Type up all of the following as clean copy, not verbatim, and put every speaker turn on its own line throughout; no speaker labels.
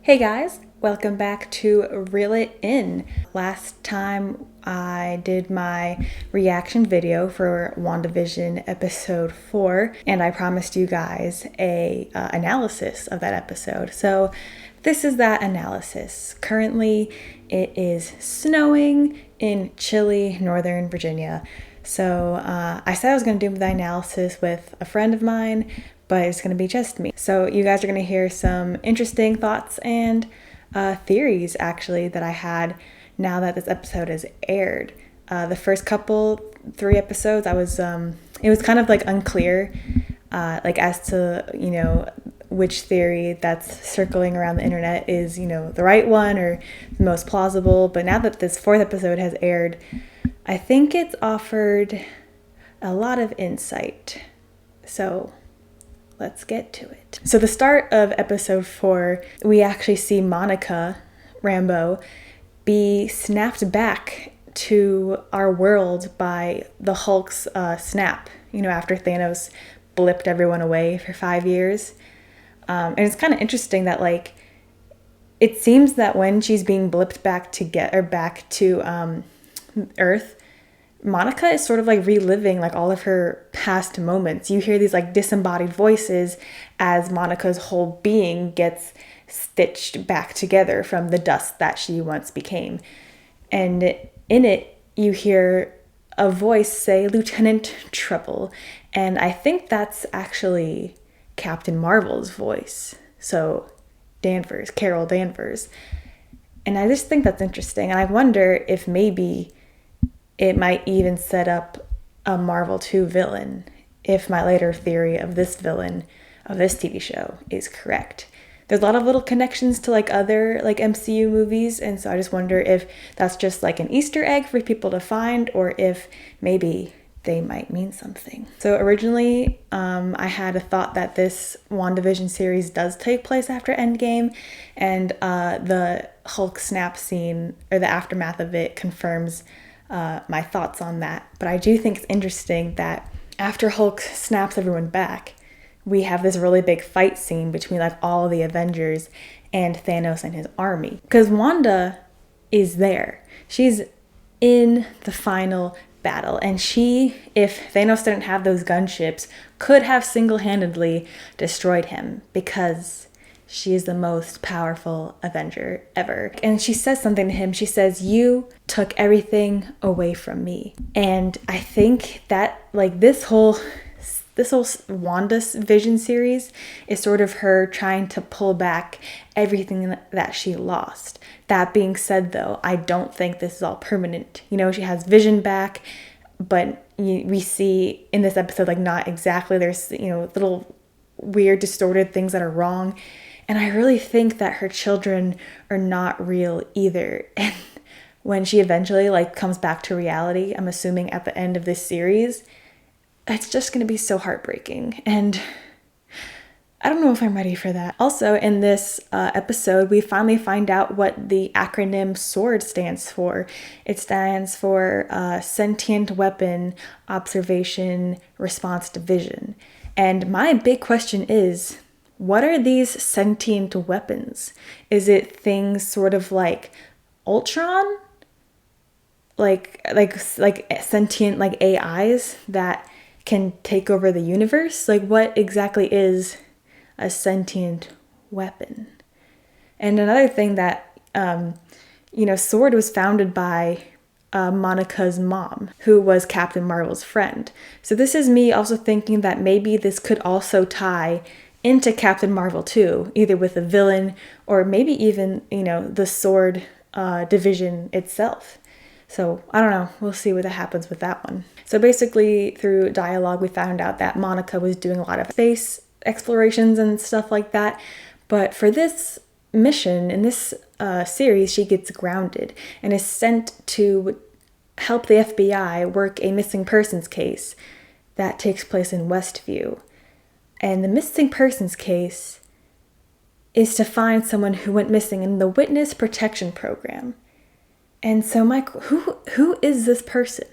Hey guys, welcome back to Reel It In. Last time I did my reaction video for WandaVision episode 4 and I promised you guys a analysis of that episode. So this is that analysis. Currently it is snowing in chilly Northern Virginia. So I said I was going to do the analysis with a friend of mine, but it's going to be just me. So you guys are going to hear some interesting thoughts and theories actually that I had now that this episode is aired. The first three episodes, it was kind of like unclear, like as to, which theory that's circling around the internet is, the right one or the most plausible. But now that this fourth episode has aired, I think it's offered a lot of insight. So let's get to it. So the start of episode 4, we actually see Monica Rambeau be snapped back to our world by the Hulk's snap, after Thanos blipped everyone away for 5 years. And it's kind of interesting that, it seems that when she's being blipped back to Earth, Monica is sort of reliving all of her past moments. You hear these disembodied voices as Monica's whole being gets stitched back together from the dust that she once became. And in it, you hear a voice say, "Lieutenant Trouble." And I think that's actually Captain Marvel's voice. So Carol Danvers. And I just think that's interesting. And I wonder if maybe it might even set up a Marvel 2 villain if my later theory of this villain of this TV show is correct. There's a lot of little connections to other MCU movies, and so I just wonder if that's just an Easter egg for people to find, or if maybe they might mean something. So originally, I had a thought that this WandaVision series does take place after Endgame, and the Hulk snap scene, or the aftermath of it, confirms my thoughts on that. But I do think it's interesting that after Hulk snaps everyone back, we have this really big fight scene between all the Avengers and Thanos and his army. Because Wanda is there. She's in the final battle. And she, if Thanos didn't have those gunships, could have single-handedly destroyed him because she is the most powerful Avenger ever. And she says something to him. She says, "You took everything away from me." And I think that this whole WandaVision series is sort of her trying to pull back everything that she lost. That being said, though, I don't think this is all permanent. She has Vision back, but we see in this episode, not exactly. There's, little weird, distorted things that are wrong. And I really think that her children are not real either. And when she eventually comes back to reality, I'm assuming at the end of this series, it's just going to be so heartbreaking. And I don't know if I'm ready for that. Also, in this episode, we finally find out what the acronym SWORD stands for. It stands for Sentient Weapon Observation Response Division. And my big question is, what are these sentient weapons? Is it things sort of like Ultron? Like sentient AIs that can take over the universe? What exactly is a sentient weapon? And another thing that, SWORD was founded by Monica's mom, who was Captain Marvel's friend. So this is me also thinking that maybe this could also tie into Captain Marvel 2, either with a villain or maybe even, the SWORD division itself. So I don't know. We'll see what happens with that one. So basically, through dialogue, we found out that Monica was doing a lot of space explorations and stuff like that. But for this mission, in this series, she gets grounded and is sent to help the FBI work a missing persons case that takes place in Westview. And the missing persons case is to find someone who went missing in the Witness Protection Program. And so, Mike, who is this person?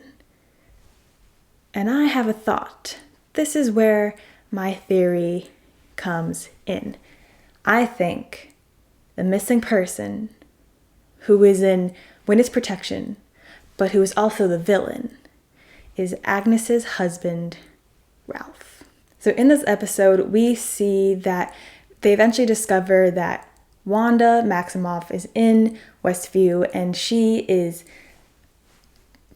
And I have a thought. This is where my theory comes in. I think the missing person who is in Wanda's protection, but who is also the villain, is Agnes's husband, Ralph. So in this episode, we see that they eventually discover that Wanda Maximoff is in Westview, and she is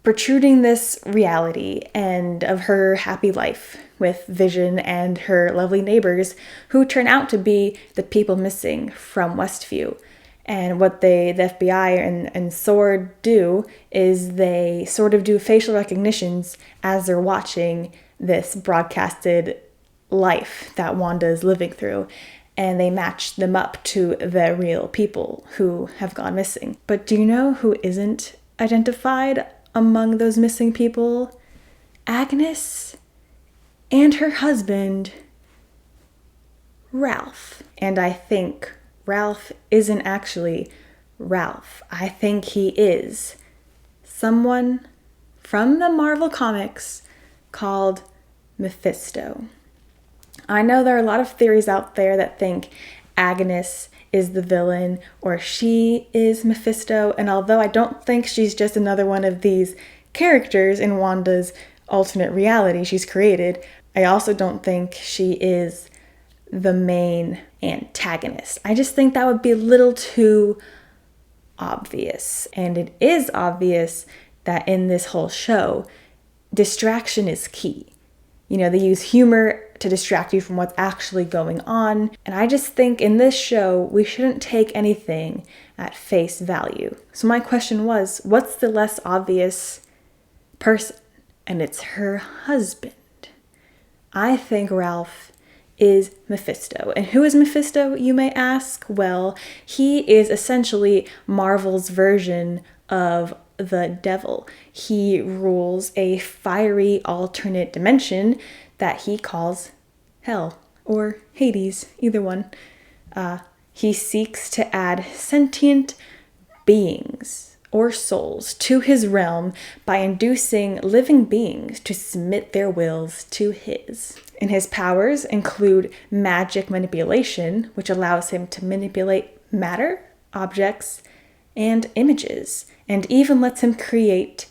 protruding this reality and of her happy life with Vision and her lovely neighbors, who turn out to be the people missing from Westview. And what the FBI and SWORD do is they sort of do facial recognitions as they're watching this broadcasted life that Wanda is living through. And they match them up to the real people who have gone missing. But do you know who isn't identified among those missing people? Agnes and her husband, Ralph. And I think Ralph isn't actually Ralph. I think he is someone from the Marvel Comics called Mephisto. I know there are a lot of theories out there that think Agnes is the villain or she is Mephisto, and although I don't think she's just another one of these characters in Wanda's alternate reality she's created, I also don't think she is the main antagonist. I just think that would be a little too obvious. And it is obvious that in this whole show, distraction is key. You know, they use humor to distract you from what's actually going on. And I just think in this show, we shouldn't take anything at face value. So my question was, what's the less obvious person? And it's her husband. I think Ralph is Mephisto. And who is Mephisto, you may ask? Well, he is essentially Marvel's version of the devil. He rules a fiery alternate dimension that he calls Hell or Hades, either one. He seeks to add sentient beings or souls to his realm by inducing living beings to submit their wills to his. And his powers include magic manipulation, which allows him to manipulate matter, objects, and images, and even lets him create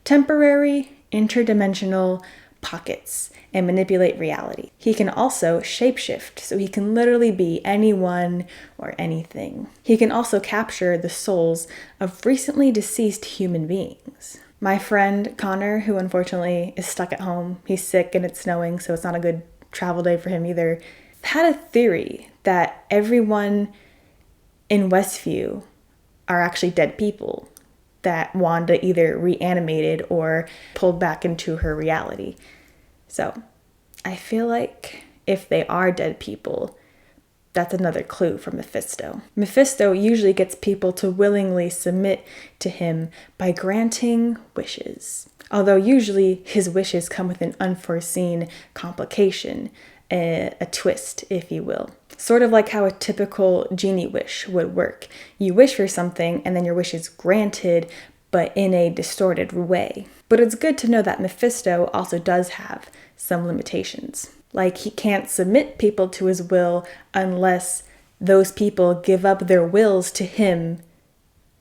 temporary interdimensional pockets and manipulate reality. He can also shapeshift, so he can literally be anyone or anything. He can also capture the souls of recently deceased human beings. My friend Connor, who unfortunately is stuck at home, he's sick and it's snowing, so it's not a good travel day for him either, had a theory that everyone in Westview are actually dead people that Wanda either reanimated or pulled back into her reality. So I feel like if they are dead people, that's another clue for Mephisto. Mephisto usually gets people to willingly submit to him by granting wishes. Although usually his wishes come with an unforeseen complication, a twist, if you will. Sort of like how a typical genie wish would work. You wish for something and then your wish is granted, but in a distorted way. But it's good to know that Mephisto also does have some limitations. Like he can't submit people to his will unless those people give up their wills to him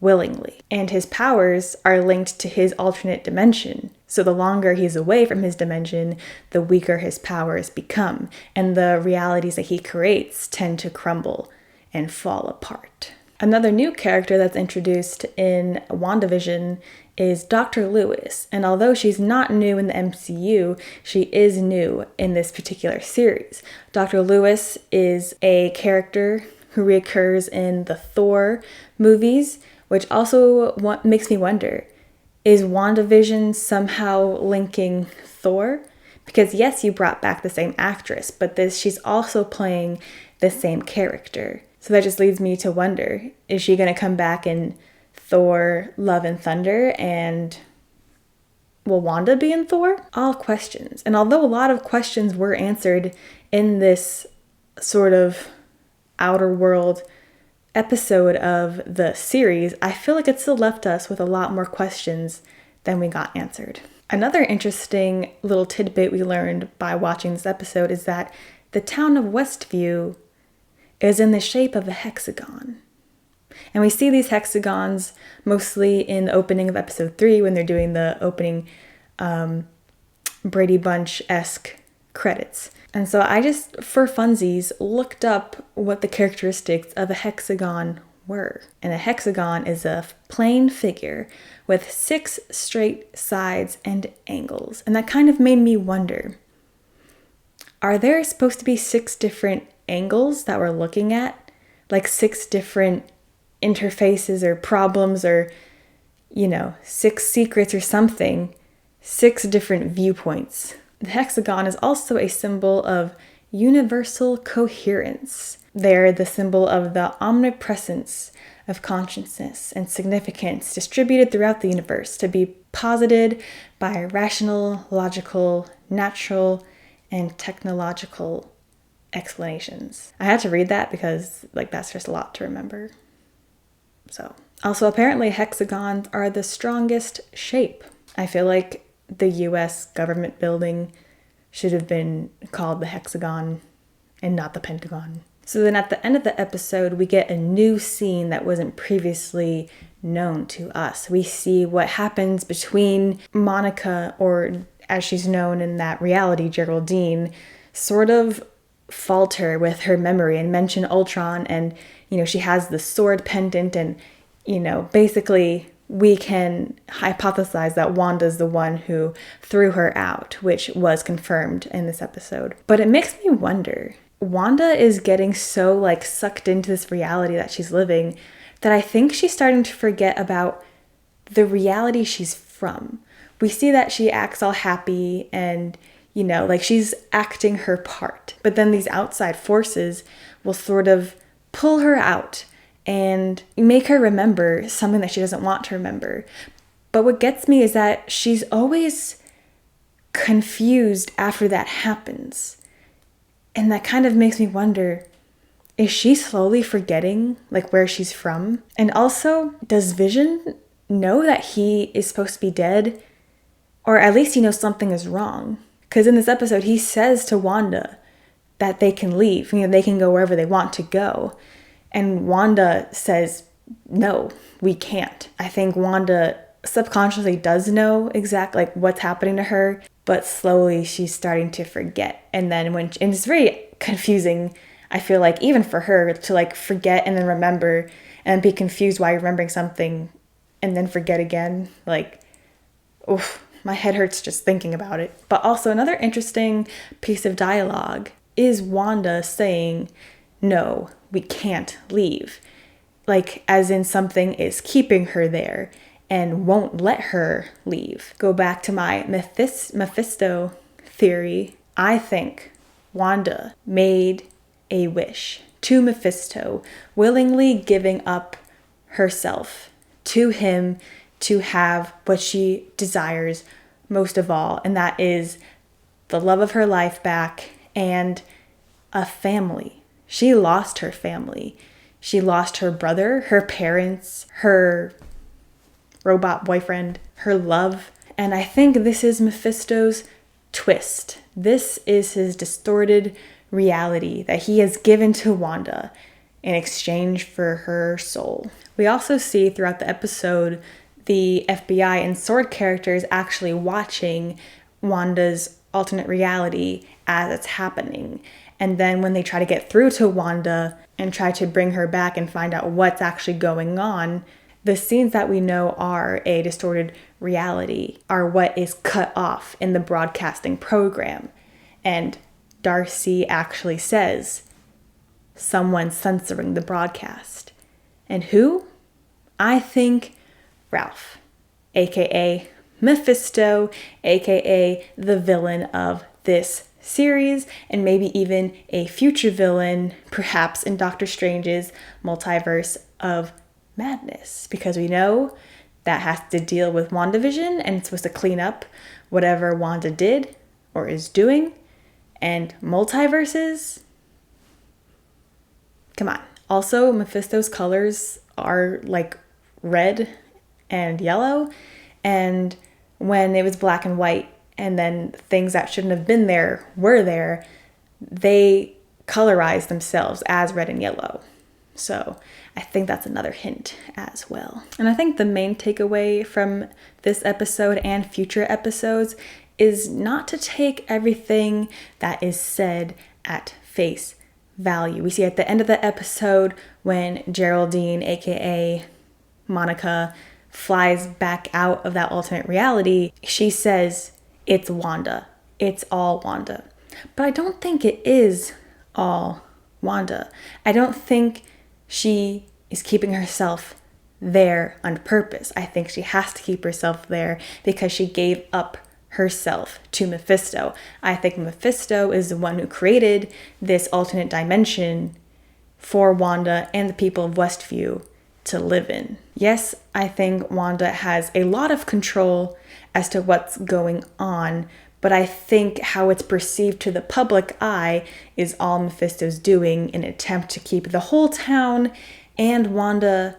willingly. And his powers are linked to his alternate dimension. So the longer he's away from his dimension, the weaker his powers become. And the realities that he creates tend to crumble and fall apart. Another new character that's introduced in WandaVision is Dr. Lewis. And although she's not new in the MCU, she is new in this particular series. Dr. Lewis is a character who reoccurs in the Thor movies, which also makes me wonder, is WandaVision somehow linking Thor? Because yes, you brought back the same actress, but she's also playing the same character. So that just leads me to wonder, is she going to come back in Thor Love and Thunder, and will Wanda be in Thor? All questions. And although a lot of questions were answered in this sort of outer world episode of the series, I feel like it still left us with a lot more questions than we got answered. Another interesting little tidbit we learned by watching this episode is that the town of Westview is in the shape of a hexagon. And we see these hexagons mostly in the opening of episode 3 when they're doing the opening Brady Bunch-esque credits. And so I just, for funsies, looked up what the characteristics of a hexagon were. And a hexagon is a plane figure with 6 straight sides and angles. And that kind of made me wonder, are there supposed to be 6 different angles that we're looking at? Like 6 different interfaces or problems or, 6 secrets or something, 6 different viewpoints. The hexagon is also a symbol of universal coherence. They're the symbol of the omnipresence of consciousness and significance distributed throughout the universe to be posited by rational, logical, natural, and technological explanations. I had to read that because that's just a lot to remember. So, also apparently hexagons are the strongest shape. I feel like the US government building should have been called the hexagon and not the pentagon. So then at the end of the episode, we get a new scene that wasn't previously known to us. We see what happens between Monica, or as she's known in that reality, Geraldine, sort of falter with her memory and mention Ultron, and she has the sword pendant, and basically we can hypothesize that Wanda's the one who threw her out, which was confirmed in this episode. But it makes me wonder, Wanda is getting so sucked into this reality that she's living that I think she's starting to forget about the reality she's from. We see that she acts all happy and, she's acting her part. But then these outside forces will sort of pull her out and make her remember something that she doesn't want to remember. But what gets me is that she's always confused after that happens. And that kind of makes me wonder, is she slowly forgetting where she's from? And also, does Vision know that he is supposed to be dead? Or at least he knows something is wrong. Because in this episode, he says to Wanda that they can leave. They can go wherever they want to go. And Wanda says, no, we can't. I think Wanda subconsciously does know exactly what's happening to her, but slowly she's starting to forget. And then and it's very confusing, I feel even for her to forget and then remember and be confused why you're remembering something and then forget again. Oof, my head hurts just thinking about it. But also another interesting piece of dialogue is Wanda saying, no, we can't leave. As in something is keeping her there and won't let her leave. Go back to my Mephisto theory. I think Wanda made a wish to Mephisto, willingly giving up herself to him to have what she desires most of all, and that is the love of her life back and a family. She lost her family. She lost her brother, her parents, her robot boyfriend, her love. And I think this is Mephisto's twist. This is his distorted reality that he has given to Wanda in exchange for her soul. We also see throughout the episode the FBI and SWORD characters actually watching Wanda's alternate reality as it's happening. And then when they try to get through to Wanda and try to bring her back and find out what's actually going on, the scenes that we know are a distorted reality are what is cut off in the broadcasting program. And Darcy actually says, someone's censoring the broadcast. And who? I think Ralph, aka Mephisto, aka the villain of this series, and maybe even a future villain, perhaps in Doctor Strange's multiverse of madness, because we know that has to deal with WandaVision and it's supposed to clean up whatever Wanda did or is doing. And multiverses, come on. Also, Mephisto's colors are red and yellow, and when it was black and white and then things that shouldn't have been there were there, they colorized themselves as red and yellow. So I think that's another hint as well. And I think the main takeaway from this episode and future episodes is not to take everything that is said at face value. We see at the end of the episode when Geraldine, aka Monica, flies back out of that alternate reality, she says, "It's Wanda. It's all Wanda." But I don't think it is all Wanda. I don't think she is keeping herself there on purpose. I think she has to keep herself there because she gave up herself to Mephisto. I think Mephisto is the one who created this alternate dimension for Wanda and the people of Westview to live in. Yes, I think Wanda has a lot of control as to what's going on, but I think how it's perceived to the public eye is all Mephisto's doing in an attempt to keep the whole town and Wanda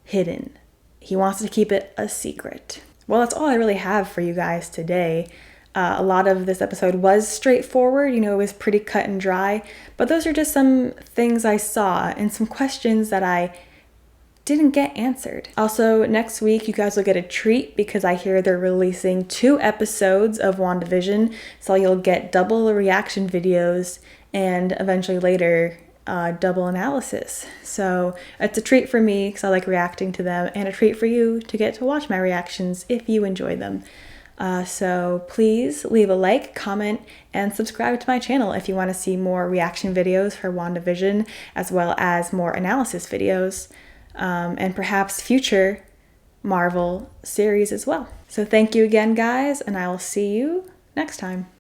hidden. He wants to keep it a secret. Well, that's all I really have for you guys today. A lot of this episode was straightforward, it was pretty cut and dry, but those are just some things I saw and some questions that I didn't get answered. Also, next week you guys will get a treat because I hear they're releasing 2 episodes of WandaVision, so you'll get double reaction videos and eventually later double analysis. So it's a treat for me because I like reacting to them, and a treat for you to get to watch my reactions if you enjoy them. So please leave a like, comment, and subscribe to my channel if you want to see more reaction videos for WandaVision, as well as more analysis videos, and perhaps future Marvel series as well. So thank you again, guys, and I will see you next time.